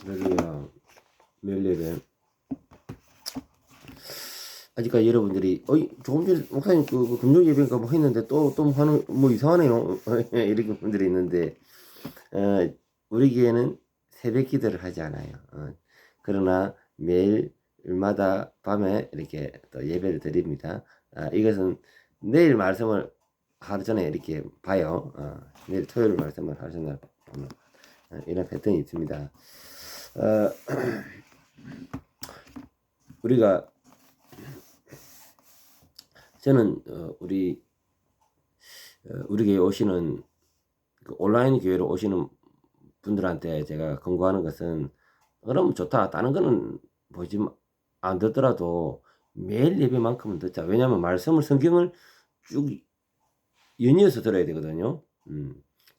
할렐루야. 매일 예배. 아직까지 여러분들이 조금 전에 목사님 그 금요 예배인가 뭐 했는데 또 하는 뭐 이상하네요. 이렇게 분들이 있는데 우리 교회는 새벽 기도를 하지 않아요. 그러나 매일마다 밤에 이렇게 또 예배를 드립니다. 이것은 내일 말씀을 하루 전에 이렇게 봐요. 내일 토요일 말씀을 하루 전에 보는 이런 패턴이 있습니다. 우리가 저는 우리 교회 오시는 온라인 교회로 오시는 분들한테 제가 권고하는 것은 그럼 좋다. 다른 거는 보지 안 듣더라도 매일 예배만큼은 듣자. 왜냐하면 말씀을 성경을 쭉 연이어서 들어야 되거든요.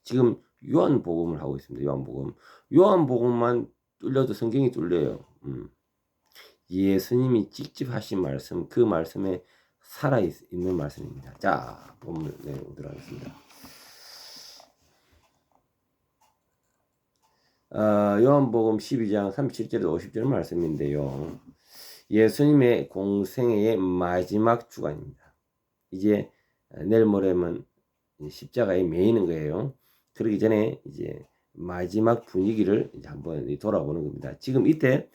지금 요한복음을 하고 있습니다. 요한복음만 뚫려도 성경이 뚫려요. 예수님이 직접 하신 말씀, 그 말씀에 살아있는 말씀입니다. 자, 본문 내용 들어가겠습니다. 요한복음 12장 37절에서 50절 말씀인데요. 예수님의 공생애의 마지막 주간입니다. 이제 내일 모레면 십자가에 매이는 거예요. 그러기 전에 이제 마지막 분위기를 이제 한번 돌아보는 겁니다. 지금 이때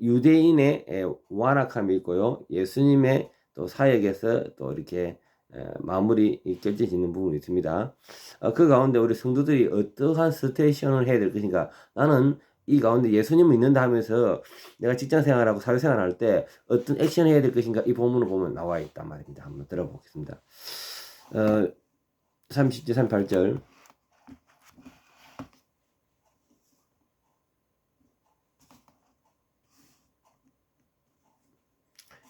유대인의 완악함이 있고요. 예수님의 또 사역에서 또 이렇게 마무리 결정짓는 부분이 있습니다. 그 가운데 우리 성도들이 어떠한 스테이션을 해야 될 것인가. 나는 이 가운데 예수님을 믿는다 하면서 내가 직장생활하고 사회생활할 때 어떤 액션을 해야 될 것인가. 이 본문을 보면 나와 있단 말입니다. 한번 들어보겠습니다. 30절 38절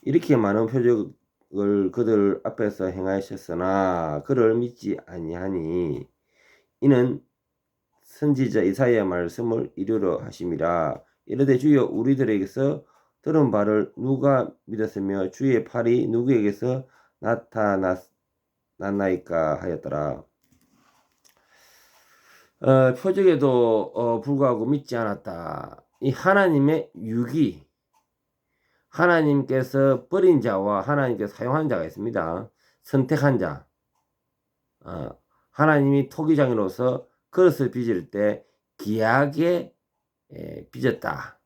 이렇게 많은 표적을 그들 앞에서 행하셨으나 그를 믿지 아니하니 이는 선지자 이사야의 말씀을 이루려 하심이라. 이르되 주여 우리들에게서 들은 바를 누가 믿었으며 주의 팔이 누구에게서 나타났나이까 하였더라. 표적에도 불구하고 믿지 않았다. 이 하나님의 유기, 하나님께서 버린 자와 하나님께서 사용한 자가 있습니다. 선택한 자. 하나님이 토기장으로서 그릇을 빚을 때 귀하게 빚었다.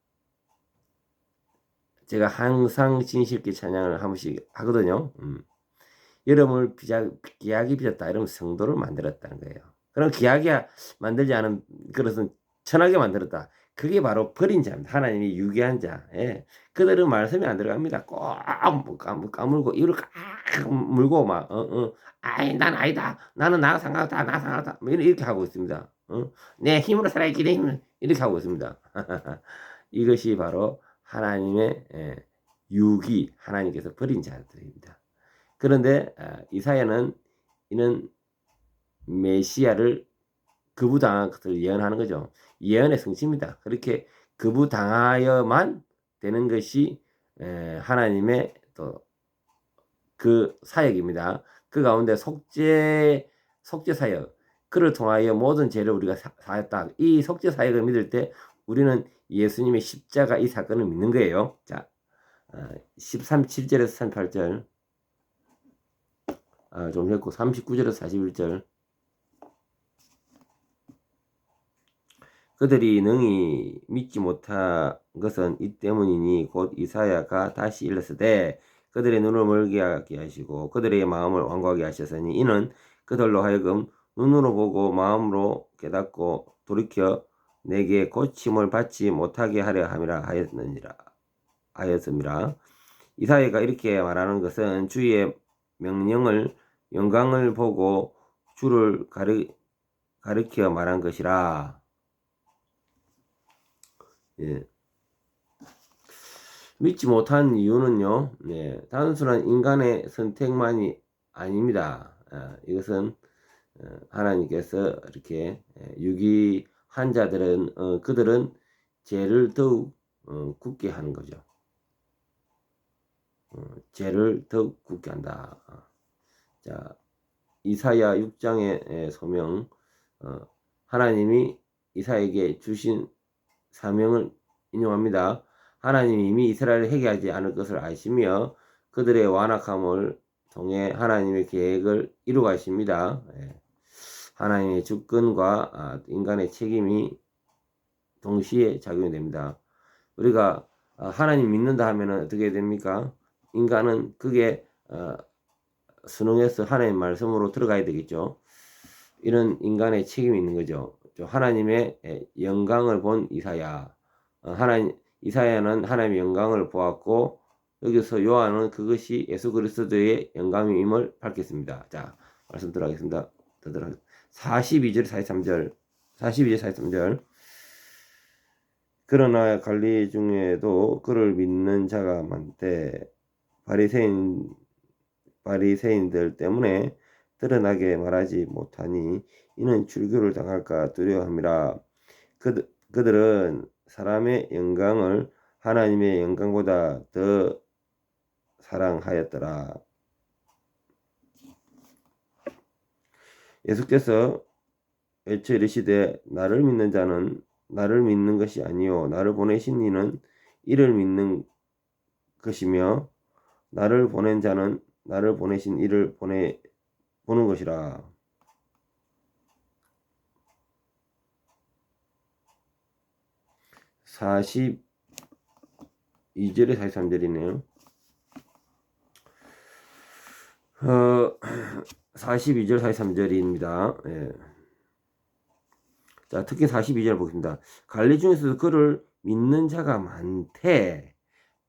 제가 항상 진실기 찬양을 한 번씩 하거든요. 여러분을 귀하게 빚었다. 이러면 성도를 만들었다는 거예요. 그럼 귀하게 만들지 않은 그릇은 천하게 만들었다. 그게 바로 버린 자입니다. 하나님이 유기한 자. 그들은 말씀이 안 들어갑니다. 꼭 까물고 입을 꽉 물고 막 아이 난 아니다. 나는 나가 상관없다. 나 상관없다. 뭐 이렇게 하고 있습니다. 내 힘으로 살아야지. 내 힘으로 이렇게 하고 있습니다. 이것이 바로 하나님의 유기, 하나님께서 버린 자들입니다. 그런데 이사야는 이는 메시아를 거부당한 것을 예언하는 거죠. 예언의 성취입니다. 그렇게 거부당하여만 되는 것이 하나님의 또 그 사역입니다. 그 가운데 속죄 사역, 그를 통하여 모든 죄를 우리가 사했다. 이 속죄 사역을 믿을 때 우리는 예수님의 십자가 이 사건을 믿는 거예요. 자, 7절에서 38절 좀 했고 39절에서 41절 그들이 능히 믿지 못한 것은 이 때문이니 곧 이사야가 다시 일렀으되 그들의 눈을 멀게 하게 하시고 그들의 마음을 완고하게 하셨으니 이는 그들로 하여금 눈으로 보고 마음으로 깨닫고 돌이켜 내게 고침을 받지 못하게 하려 함이라 하였습니다. 이사야가 이렇게 말하는 것은 주의 명령을 영광을 보고 주를 가리켜 말한 것이라. 믿지 못한 이유는요, 단순한 인간의 선택만이 아닙니다. 이것은 하나님께서 이렇게 유기한 자들은 그들은 죄를 더욱 굳게 하는 거죠. 죄를 더욱 굳게 한다. 자, 이사야 6장의 소명, 하나님이 이사야에게 주신 사명을 인용합니다. 하나님이 이미 이스라엘을 회개하지 않을 것을 아시며 그들의 완악함을 통해 하나님의 계획을 이루가십니다. 하나님의 주권과 인간의 책임이 동시에 작용이 됩니다. 우리가 하나님 믿는다 하면 어떻게 됩니까? 인간은 그게 순응해서 하나님의 말씀으로 들어가야 되겠죠. 이런 인간의 책임이 있는 거죠. 하나님의 영광을 본 이사야. 이사야는 하나님의 영광을 보았고 여기서 요한은 그것이 예수 그리스도의 영광임을 밝혔습니다. 자, 말씀 들어가겠습니다. 42절 43절 42절 43절 그러나 관리 중에도 그를 믿는 자가 많되 바리새인들 때문에 드러나게 말하지 못하니 이는 출교를 당할까 두려워함이라. 그들은 사람의 영광을 하나님의 영광보다 더 사랑하였더라. 예수께서 외쳐 이르시되 나를 믿는 자는 나를 믿는 것이 아니요 나를 보내신 이는 이를 믿는 것이며 나를 보낸 자는 나를 보내신 이를 보는 것이라. (42절에) 43절이네요. 42절 43절입니다. 예. 자, 특히 42절 보겠습니다. 관리 중에서도 그를 믿는 자가 많되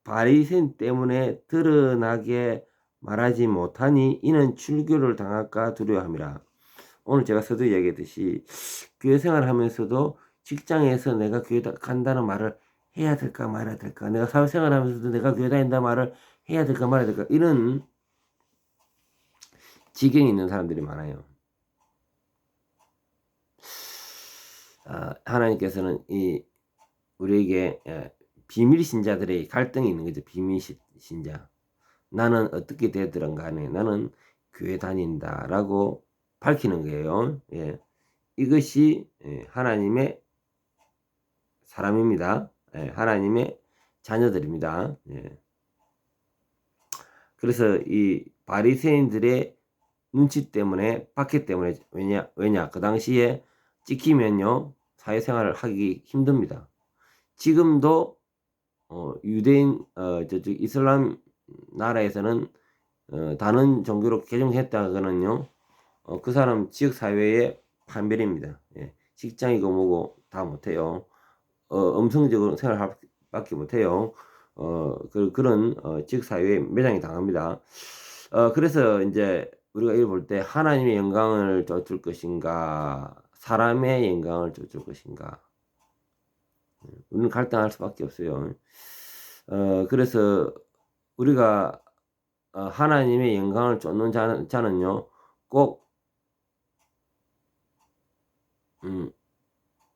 바리새인 때문에 드러나게 말하지 못하니 이는 출교를 당할까 두려워함이라. 오늘 제가 서두에 얘기했듯이 교회 생활하면서도 직장에서 내가 교회 간다는 말을 해야 될까 말아야 될까, 내가 사회생활하면서도 내가 교회 다닌다는 말을 해야 될까 말아야 될까, 이런 지경이 있는 사람들이 많아요. 하나님께서는 우리에게 비밀 신자들의 갈등이 있는 거죠. 비밀 신자. 나는 어떻게 되더란 간에 나는 교회 다닌다라고 밝히는 거예요. 예. 이것이 하나님의 사람입니다. 예. 하나님의 자녀들입니다. 예. 그래서 이 바리새인들의 눈치 때문에, 박해 때문에, 왜냐 그 당시에 찍히면요 사회생활을 하기 힘듭니다. 지금도 유대인 저쪽 이슬람 나라에서는 다른 종교로 개종했다가는요 그 사람 지역 사회의 판별입니다. 예. 직장이고 뭐고 다 못해요. 음성적으로 생활할 밖에 못해요. 그런 지역 사회에 매장이 당합니다. 그래서 이제 우리가 이걸 볼 때 하나님의 영광을 줄 것인가, 사람의 영광을 줄 것인가, 우리는 갈등할 수밖에 없어요. 그래서 우리가 하나님의 영광을 쫓는 자는요 꼭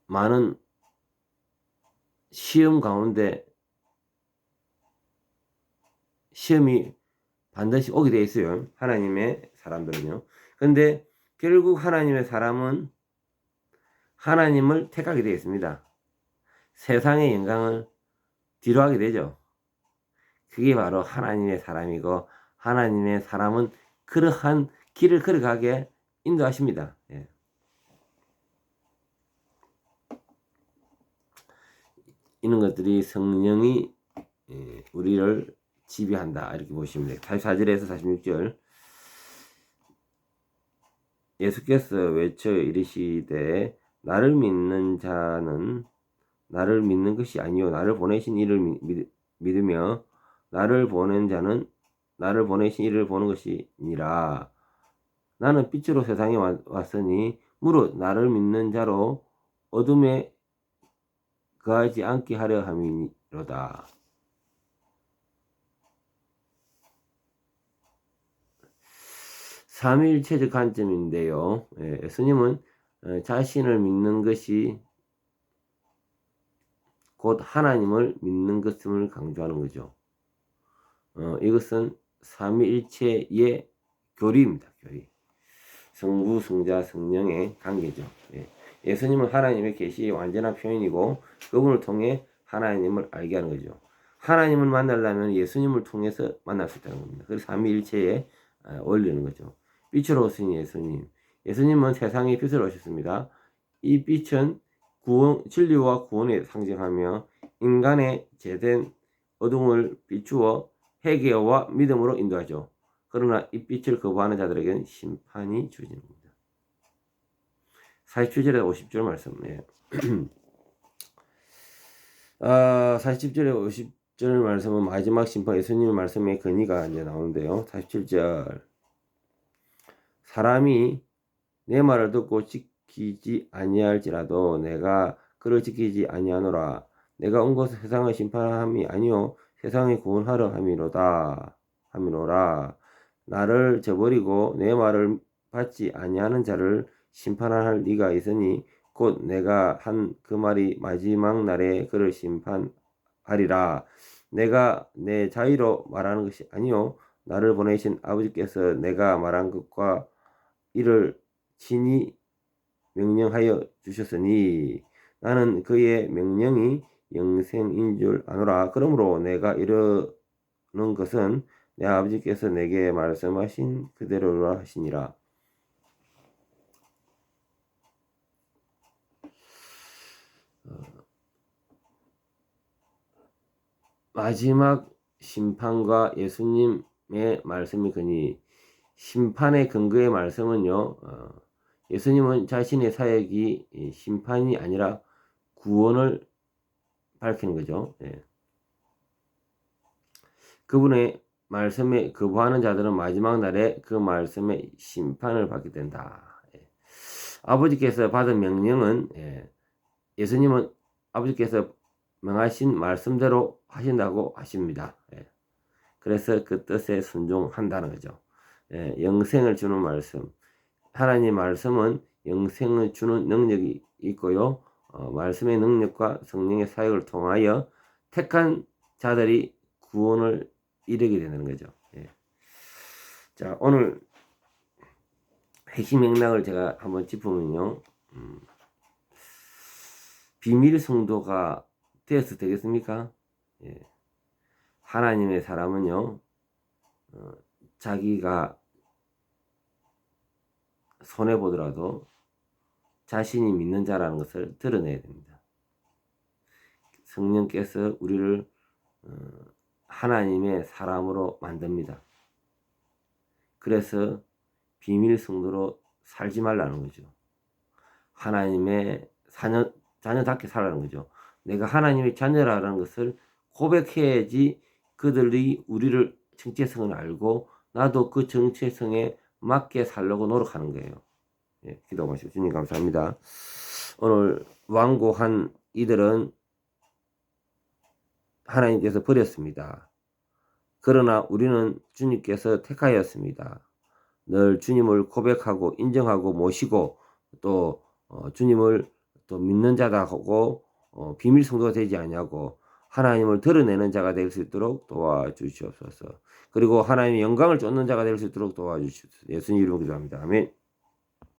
많은 시험 가운데 시험이 반드시 오게 돼 있어요. 하나님의 사람들은요. 근데 결국 하나님의 사람은 하나님을 택하게 되어 있습니다. 세상의 영광을 뒤로 하게 되죠. 그게 바로 하나님의 사람이고, 하나님의 사람은 그러한 길을 걸어가게 인도하십니다. 예. 이런 것들이 성령이 우리를 지배한다 이렇게 보시면 돼요. 44절에서 46절 예수께서 외쳐 이르시되 나를 믿는 자는 나를 믿는 것이 아니요 나를 보내신 이를 믿으며 나를 보낸 자는 나를 보내신 이를 보는 것이니라. 나는 빛으로 세상에 왔으니 무릇 나를 믿는 자로 어둠에 거하지 않게 하려 함이로다. 삼위일체적 관점인데요. 예수님은 자신을 믿는 것이 곧 하나님을 믿는 것임을 강조하는 거죠. 이것은 삼위일체의 교리입니다. 교리. 성부, 성자, 성령의 관계죠. 예. 예수님은 하나님의 계시의 완전한 표현이고 그분을 통해 하나님을 알게 하는 거죠. 하나님을 만나려면 예수님을 통해서 만날 수 있다는 겁니다. 그래서 삼위일체에 올리는 거죠. 빛으로 오신 예수님. 예수님은 세상의 빛으로 오셨습니다. 이 빛은 진리와 구원에 상징하며 인간의 죄된 어둠을 비추어 회개와 믿음으로 인도하죠. 그러나 이 빛을 거부하는 자들에게는 심판이 주어집니다. 47절에 50절 말씀이에요. 47절에 50절 말씀은 마지막 심판 예수님의 말씀의 근의가 이제 나오는데요. 47절 사람이 내 말을 듣고 지키지 아니할지라도 내가 그를 지키지 아니하노라. 내가 온 것은 세상을 심판함이 아니요 세상을 구원하려 함이로다. 나를 저버리고 내 말을 받지 아니하는 자를 심판할 리가 있으니 곧 내가 한 그 말이 마지막 날에 그를 심판하리라. 내가 내 자의로 말하는 것이 아니요 나를 보내신 아버지께서 내가 말한 것과 이를 친히 명령하여 주셨으니 나는 그의 명령이 영생인 줄 아노라. 그러므로 내가 이르는 것은 내 아버지께서 내게 말씀하신 그대로라 하시니라. 마지막 심판과 예수님의 말씀이 그니 심판의 근거의 말씀은요. 예수님은 자신의 사역이 심판이 아니라 구원을 밝히는 거죠. 예. 그분의 말씀에 거부하는 자들은 마지막 날에 그 말씀의 심판을 받게 된다. 예. 아버지께서 받은 명령은 예수님은 아버지께서 명하신 말씀대로 하신다고 하십니다. 예. 그래서 그 뜻에 순종한다는 거죠. 예. 영생을 주는 말씀. 하나님 말씀은 영생을 주는 능력이 있고요. 말씀의 능력과 성령의 사역을 통하여 택한 자들이 구원을 이루게 되는 거죠. 예. 자, 오늘 핵심 맥락을 제가 한번 짚으면요. 비밀 성도가 되어서 되겠습니까? 예. 하나님의 사람은요. 자기가 손해보더라도 자신이 믿는 자라는 것을 드러내야 됩니다. 성령께서 우리를 하나님의 사람으로 만듭니다. 그래서 비밀 성도로 살지 말라는 거죠. 하나님의 자녀답게 살라는 거죠. 내가 하나님의 자녀라는 것을 고백해야지 그들이 우리를 정체성을 알고 나도 그 정체성에 맞게 살려고 노력하는 거예요. 예, 기도 마시고 주님 감사합니다. 오늘 완고한 이들은 하나님께서 버렸습니다. 그러나 우리는 주님께서 택하였습니다. 늘 주님을 고백하고 인정하고 모시고 또 주님을 또 믿는 자다 하고 비밀 성도가 되지 아니하고 하나님을 드러내는 자가 될 수 있도록 도와주시옵소서. 그리고 하나님의 영광을 쫓는 자가 될 수 있도록 도와주시옵소서. 예수님 이름으로 기도합니다. 아멘.